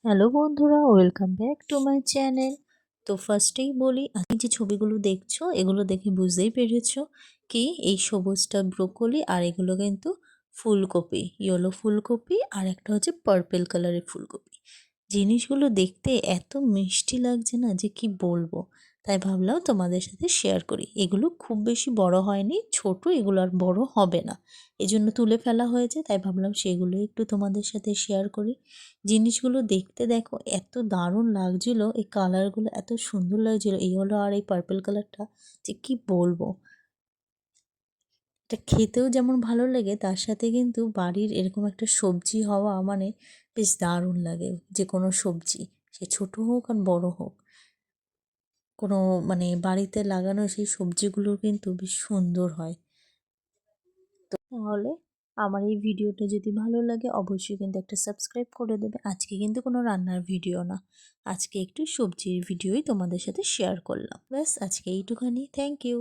Hello বন্ধুরা, welcome back to my channel. তো ফার্স্টেই বলি, আপনি যে ছবিগুলো দেখছো এগুলো দেখে বুঝতেই পেরেছো কি এই সবুজটা ব্রোকলি আর এগুলো কিন্তু ফুলকপি, ইয়েলো ফুলকপি আর একটা হচ্ছে পার্পেল কালারের ফুলকপি। জিনিসগুলো দেখতে এত মিষ্টি লাগছে না যে কি বলবো, তাই ভাবলাম তোমাদের সাথে শেয়ার করি। এগুলো খুব বেশি বড় হয়নি, ছোট, এগুলো আর বড় হবে না, এজন্য তুলে ফেলা হয়েছে, তাই ভাবলাম সেগুলো একটু তোমাদের সাথে শেয়ার করি। জিনিসগুলো দেখতে দেখো এত দারুণ লাগছিল, এই কালারগুলো এত সুন্দর লাগছিল, এই হলো আর এই পার্পল কালারটা, যে কি বলবো। এটা খেতেও যেমন ভালো লাগে, তার সাথে কিন্তু বাড়ির এরকম একটা সবজি হওয়া মানে বেশ দারুণ লাগে। যে কোনো সবজি, সে ছোট হোক আর বড় হোক, কোনো মানে বাড়িতে লাগানো সেই সবজিগুলো কিন্তু বেশ সুন্দর হয়। তো তাহলে আমার এই ভিডিওটা যদি ভালো লাগে অবশ্যই কিন্তু একটা সাবস্ক্রাইব করে দেবে। আজকে কিন্তু কোনো রান্নার ভিডিও না, আজকে একটু সবজির ভিডিওই তোমাদের সাথে শেয়ার করলাম। ব্যাস আজকে এইটুখানি। Thank you.